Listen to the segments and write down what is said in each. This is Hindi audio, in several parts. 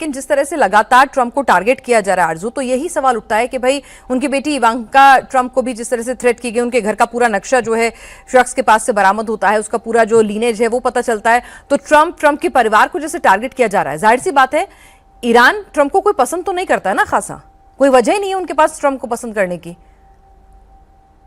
लेकिन जिस तरह से लगातार ट्रंप को टारगेट किया जा रहा है आरजू, तो यही सवाल उठता है कि भाई उनकी बेटी इवांका ट्रंप को भी जिस तरह से थ्रेट की गई, उनके घर का पूरा नक्शा जो है शख्स के पास से बरामद होता है, उसका पूरा जो लीनेज है वो पता चलता है, तो ट्रंप के परिवार को जैसे टारगेट किया जा रहा है, जाहिर सी बात है ईरान ट्रंप को कोई पसंद तो नहीं करता है ना खासा, कोई वजह ही नहीं है उनके पास ट्रंप को पसंद करने की।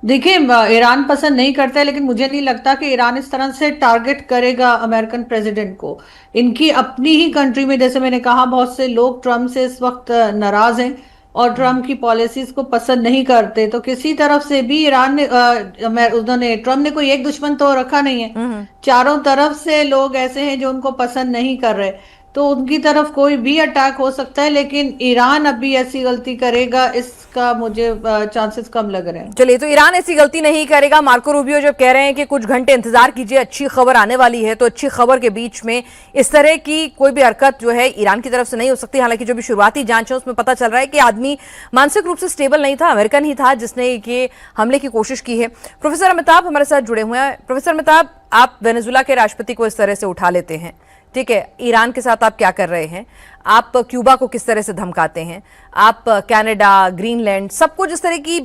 देखिए, ईरान पसंद नहीं करता है, लेकिन मुझे नहीं लगता कि ईरान इस तरह से टारगेट करेगा अमेरिकन प्रेसिडेंट को। इनकी अपनी ही कंट्री में, जैसे मैंने कहा, बहुत से लोग ट्रम्प से इस वक्त नाराज हैं और ट्रम्प की पॉलिसीज को पसंद नहीं करते। तो किसी तरफ से भी ईरान ने उन्होंने ट्रम्प ने कोई एक दुश्मन तो रखा नहीं है, चारों तरफ से लोग ऐसे हैं जो उनको पसंद नहीं कर रहे, तो उनकी तरफ कोई भी अटैक हो सकता है। लेकिन ईरान अभी ऐसी गलती करेगा, इसका मुझे चांसेस कम लग रहे हैं। चलिए, तो ईरान ऐसी गलती नहीं करेगा। मार्को रूबियो जब कह रहे हैं कि कुछ घंटे इंतजार कीजिए, अच्छी खबर आने वाली है, तो अच्छी खबर के बीच में इस तरह की कोई भी हरकत जो है ईरान की तरफ से नहीं हो सकती। हालांकि जो भी शुरुआती जांच है उसमें पता चल रहा है कि आदमी मानसिक रूप से स्टेबल नहीं था, अमेरिकन ही था जिसने ये हमले की कोशिश की है। प्रोफेसर अमिताभ हमारे साथ जुड़े हुए हैं। प्रोफेसर अमिताभ, आप वेनेजुला के राष्ट्रपति को इस तरह से उठा लेते हैं, ठीक है, ईरान के साथ आप क्या कर रहे हैं, आप क्यूबा को किस तरह से धमकाते हैं, आप कनाडा, ग्रीनलैंड, सबको जिस तरह की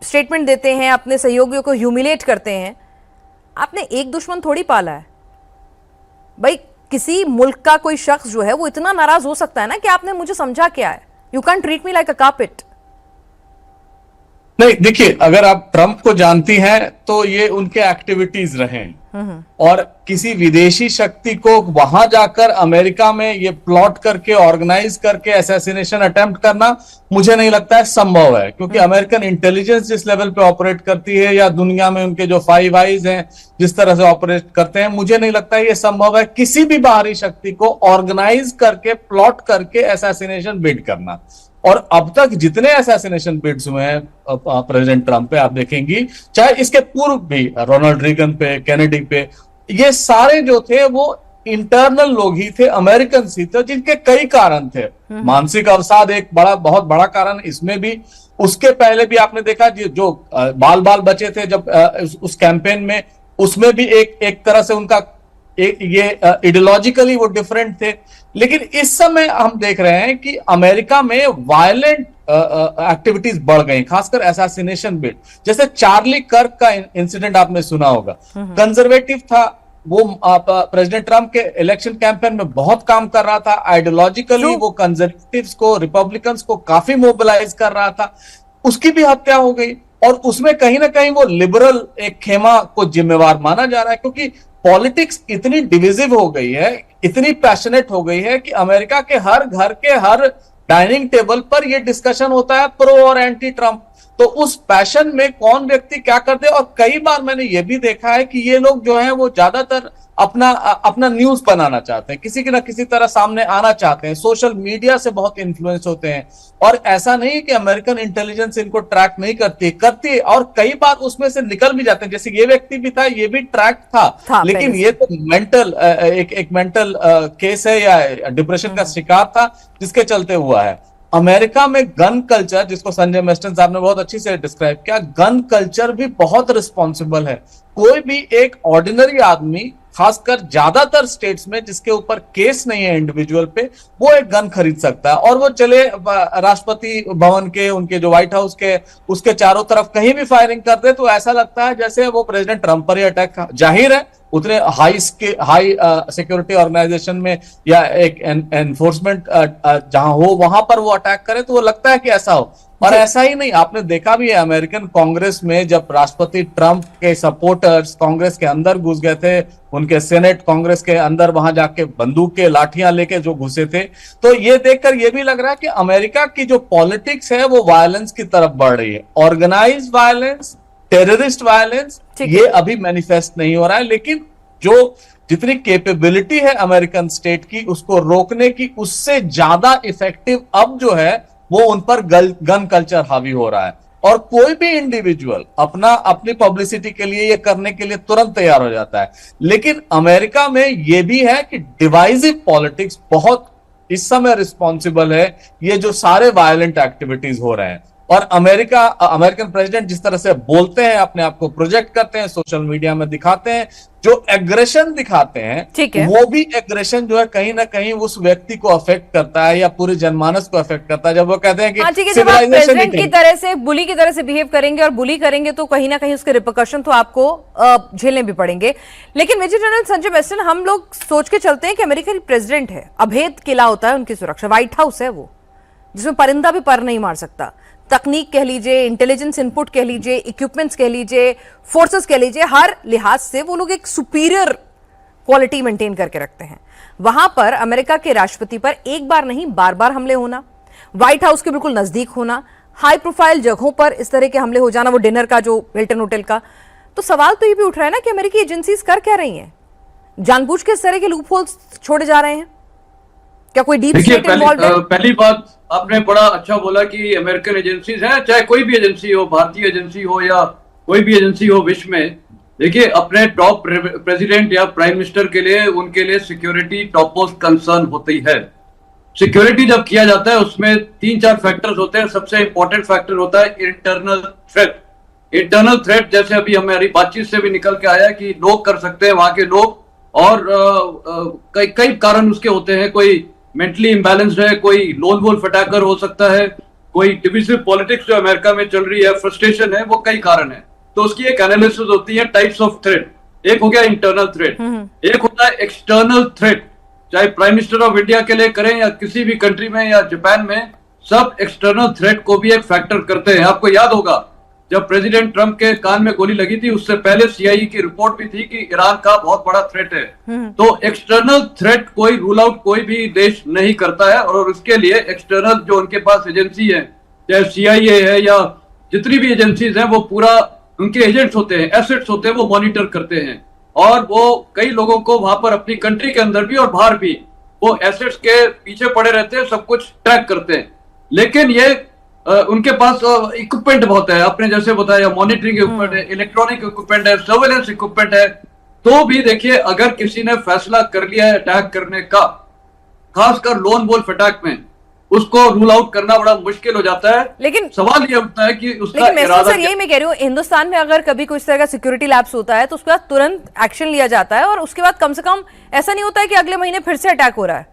स्टेटमेंट देते हैं, अपने सहयोगियों को ह्यूमिलेट करते हैं, आपने एक दुश्मन थोड़ी पाला है भाई। किसी मुल्क का कोई शख्स जो है वो इतना नाराज हो सकता है ना कि आपने मुझे समझा क्या है, you can treat me like a carpet. नहीं, देखिए, अगर आप ट्रंप को जानती हैं तो ये उनके एक्टिविटीज रहे और किसी विदेशी शक्ति को वहां जाकर अमेरिका में ये प्लॉट करके, ऑर्गेनाइज करके असैसिनेशन अटेम्प्ट करना मुझे नहीं लगता है संभव है, क्योंकि अमेरिकन इंटेलिजेंस जिस लेवल पे ऑपरेट करती है या दुनिया में उनके जो फाइव आईज हैं जिस तरह से ऑपरेट करते हैं, मुझे नहीं लगता है ये संभव है किसी भी बाहरी शक्ति को ऑर्गेनाइज करके, प्लॉट करके असैसिनेशन बिड करना। और अब तक जितने असैसिनेशन बिड्स हुए हैं प्रेसिडेंट ट्रंप पे, आप देखेंगी, चाहे इसके पूर्व भी रोनाल्ड रीगन पे, केनेडी पे, ये सारे जो थे वो इंटरनल लोग ही थे, अमेरिकन ही थे, जिनके कई कारण थे। मानसिक अवसाद एक बहुत बड़ा कारण इसमें भी। उसके पहले भी आपने देखा जो बाल बचे थे जब उस कैंपेन में, उसमें भी एक तरह से उनका ये आइडियोलॉजिकली वो डिफरेंट थे। लेकिन इस समय हम देख रहे हैं कि अमेरिका में वायलेंट एक्टिविटीज बढ़ गई, खासकर असैसिनेशन बिड। जैसे चार्ली कर्क का इंसिडेंट आपने सुना होगा, कंजर्वेटिव था वो, प्रेसिडेंट ट्रंप के इलेक्शन कैंपेन में बहुत काम कर रहा था, आइडियोलॉजिकली वो कंजर्वेटिव्स को, रिपब्लिकन्स को काफी मोबिलाइज कर रहा था। उसकी भी हत्या हो गई और उसमें कहीं ना कहीं वो लिबरल एक खेमा को जिम्मेवार माना जा रहा है, क्योंकि पॉलिटिक्स इतनी डिविजिव हो गई है, इतनी पैशनेट हो गई है कि अमेरिका के हर घर के हर डाइनिंग टेबल पर यह डिस्कशन होता है प्रो और एंटी ट्रंप। तो उस पैशन में कौन व्यक्ति क्या करते हैं, और कई बार मैंने यह भी देखा है कि ये लोग जो हैं वो ज्यादातर अपना न्यूज बनाना चाहते हैं, किसी न किसी तरह सामने आना चाहते हैं, सोशल मीडिया से बहुत इन्फ्लुएंस होते हैं। और ऐसा नहीं कि अमेरिकन इंटेलिजेंस इनको ट्रैक नहीं करती है, और कई बार उसमें से निकल भी जाते हैं। जैसे ये व्यक्ति भी था, ये भी ट्रैक था लेकिन ये तो एक मेंटल केस है या डिप्रेशन का शिकार था, जिसके चलते हुआ है। अमेरिका में गन कल्चर, जिसको संजय मेस्टन साहब ने बहुत अच्छी से डिस्क्राइब किया, गन कल्चर भी बहुत रिस्पॉन्सिबल है। कोई भी एक ऑर्डिनरी आदमी, खासकर ज्यादातर स्टेट्स में जिसके ऊपर केस नहीं है इंडिविजुअल पे, वो एक गन खरीद सकता है और वो चले राष्ट्रपति भवन के, उनके जो व्हाइट हाउस के, उसके चारों तरफ कहीं भी फायरिंग कर दे तो ऐसा लगता है जैसे वो प्रेसिडेंट ट्रंप पर ही अटैक। जाहिर है उतने हाई सिक्योरिटी ऑर्गेनाइजेशन में या एक एनफोर्समेंट जहां हो वहां पर वो अटैक करे तो वो लगता है कि ऐसा हो, और ऐसा ही नहीं। आपने देखा भी है अमेरिकन कांग्रेस में, जब राष्ट्रपति ट्रंप के सपोर्टर्स कांग्रेस के अंदर घुस गए थे, उनके सेनेट कांग्रेस के अंदर वहां जाके बंदूक के लाठियां लेके जो घुसे थे, तो ये देखकर ये भी लग रहा है कि अमेरिका की जो पॉलिटिक्स है वो वायलेंस की तरफ बढ़ रही है। ऑर्गेनाइज्ड वायलेंस, टेररिस्ट वायलेंस, ये अभी मैनिफेस्ट नहीं हो रहा है, लेकिन जो जितनी कैपेबिलिटी है अमेरिकन स्टेट की उसको रोकने की, उससे ज्यादा इफेक्टिव अब जो है वो उन पर गन कल्चर हावी हो रहा है। और कोई भी इंडिविजुअल अपनी पब्लिसिटी के लिए ये करने के लिए तुरंत तैयार हो जाता है। लेकिन अमेरिका में ये भी है कि डिवाइसिव पॉलिटिक्स बहुत इस समय रिस्पॉन्सिबल है, ये जो सारे वायलेंट एक्टिविटीज हो रहे हैं। और अमेरिकन प्रेसिडेंट जिस तरह से बोलते हैं, अपने आप को प्रोजेक्ट करते हैं, सोशल मीडिया में दिखाते हैं, जो एग्रेशन दिखाते ठीक हैं, है। वो भी एग्रेशन जो है कहीं ना कहीं उस व्यक्ति को अफेक्ट करता है या पूरे जनमानस को अफेक्ट करता है। जब वो कहते हैं कि हाँ ठीक है, जब आप प्रेसिडेंट की तरह से बुली की तरह से बिहेव करेंगे और बुली करेंगे तो कहीं ना कहीं उसके रिपरकशन तो आपको झेलने भी पड़ेंगे। लेकिन मेजर जनरल संजय बेस्टन, हम लोग सोच के चलते हैं कि अमेरिकन प्रेसिडेंट है, अभेद किला होता है उनकी सुरक्षा, व्हाइट हाउस है वो, जिसमें परिंदा भी पर नहीं मार सकता। तकनीक कह लीजिए, इंटेलिजेंस इनपुट कह लीजिए, इक्विपमेंट्स कह लीजिए, फोर्सेस कह लीजिए, हर लिहाज से वो लोग एक सुपीरियर क्वालिटी मेंटेन करके रखते हैं। वहां पर अमेरिका के राष्ट्रपति पर एक बार नहीं बार बार हमले होना, व्हाइट हाउस के बिल्कुल नजदीक होना, हाई प्रोफाइल जगहों पर इस तरह के हमले हो जाना, वो डिनर का जो हिल्टन होटल का, तो सवाल तो ये भी उठ रहा है ना कि अमेरिकी एजेंसीज कर क्या रही हैं? जानबूझ के इस तरह के लूप होल्स छोड़े जा रहे हैं? क्या कोई डीप स्टेट इन्वॉल्व है? पहली बात आपने बड़ा अच्छा बोला कि अमेरिकन एजेंसीज हैं, चाहे कोई भी एजेंसी हो, भारतीय एजेंसी हो या कोई भी एजेंसी हो विश्व में। देखिए, अपने टॉप प्रेसिडेंट या प्राइम मिनिस्टर के लिए, उनके लिए सिक्योरिटी टॉप मोस्ट कंसर्न होती है। सिक्योरिटी जब किया जाता है उसमें 3-4 फैक्टर्स होते हैं। सबसे इंपॉर्टेंट फैक्टर होता है इंटरनल थ्रेट। इंटरनल थ्रेट जैसे अभी हमारी बातचीत से भी निकल के आया कि लोग कर सकते हैं, वहां के लोग, और कई कारण उसके होते हैं। कोई मेंटली इम्बैलेंस्ड है, कोई लोन वोल्फ अटैकर हो सकता है, कोई डिविजिव पॉलिटिक्स जो अमेरिका में चल रही है, फ्रस्ट्रेशन है, वो कई कारण है। तो उसकी एक एनालिसिस होती है टाइप्स ऑफ थ्रेट। एक हो गया इंटरनल थ्रेट, एक होता है एक्सटर्नल थ्रेट। चाहे प्राइम मिनिस्टर ऑफ इंडिया के लिए करें या किसी भी कंट्री में या जापान में, सब एक्सटर्नल थ्रेट को भी एक फैक्टर करते हैं। आपको याद होगा जब प्रेसिडेंट ट्रंप के कान में गोली लगी थी, उससे पहले सीआईए की रिपोर्ट भी थी कि ईरान का बहुत बड़ा थ्रेट है। तो एक्सटर्नल थ्रेट कोई रूल आउट कोई भी देश नहीं करता है, और उसके लिए एक्सटर्नल जो उनके पास एजेंसी है, चाहे सीआईए है या जितनी भी एजेंसीज हैं, वो पूरा उनके एजेंट्स होते हैं, एसेट्स होते हैं, वो मॉनिटर करते हैं। और वो कई लोगों को वहां पर अपनी कंट्री के अंदर भी और बाहर भी वो एसेट्स के पीछे पड़े रहते हैं, सब कुछ ट्रैक करते हैं। लेकिन ये उनके पास इक्विपमेंट बहुत है, आपने जैसे बताया, मॉनिटरिंग इक्विपमेंट है, इलेक्ट्रॉनिक इक्विपमेंट है, सर्वेलेंस इक्विपमेंट है। तो भी देखिए, अगर किसी ने फैसला कर लिया है अटैक करने का, खासकर लोन वोल्फ अटैक में, उसको रूल आउट करना बड़ा मुश्किल हो जाता है। लेकिन सवाल ये उठता है कि उसका इरादा सर, यही मैं कह रही हूँ, हिंदुस्तान में अगर कभी कोई इस तरह का सिक्योरिटी लैप्स होता है तो उसके बाद तुरंत एक्शन लिया जाता है, और उसके बाद कम से कम ऐसा नहीं होता है कि अगले महीने फिर से अटैक हो रहा है।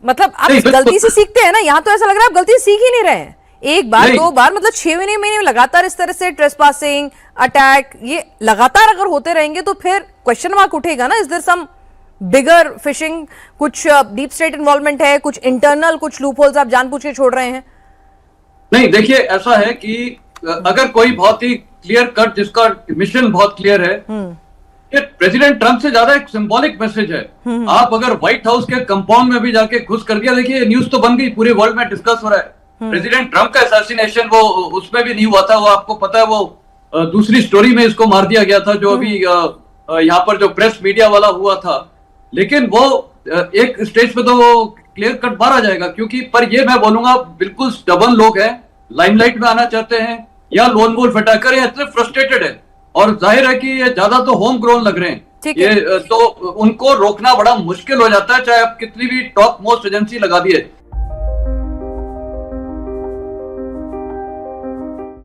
मतलब आप गलती से सीखते हैं ना, यहाँ तो ऐसा लग रहा है आप गलती से सीख ही नहीं रहे हैं। एक बार, दो बार, मतलब 6 महीने लगातार इस तरह से ट्रेसपासिंग, अटैक, ये लगातार अगर होते रहेंगे तो फिर क्वेश्चन मार्क उठेगा ना, is there some bigger fishing, कुछ डीप स्टेट इन्वॉल्वमेंट है, कुछ इंटरनल, कुछ लूप होल्स आप जानबूझ के छोड़ रहे हैं? नहीं, देखिए, ऐसा है कि अगर कोई बहुत ही क्लियर कट, जिसका मिशन बहुत क्लियर है, ये प्रेसिडेंट ट्रंप से ज्यादा एक सिंबॉलिक मैसेज है। आप अगर व्हाइट हाउस के कंपाउंड में भी जाके घुस कर दिया, देखिए न्यूज तो बन गई, पूरे वर्ल्ड में डिस्कस हो रहा है। प्रेसिडेंट ट्रंप का असैसिनेशन, वो उसमें भी नहीं हुआ था, वो आपको पता है, वो दूसरी स्टोरी में इसको मार दिया गया था, जो अभी यहाँ पर जो प्रेस मीडिया वाला हुआ था। लेकिन वो एक स्टेज पे तो वो क्लियर कट बाहर आ जाएगा, क्योंकि पर ये मैं बोलूंगा, बिल्कुल स्टबन लोग हैं, लाइमलाइट में आना चाहते हैं, या लोन वोल्फ अटैकर या इतने फ्रस्ट्रेटेड है, और जाहिर है कि ये ज्यादा तो होम ग्रोन लग रहे हैं। ये तो उनको रोकना बड़ा मुश्किल हो जाता है, चाहे आप कितनी भी टॉप मोस्ट एजेंसी लगा दिए।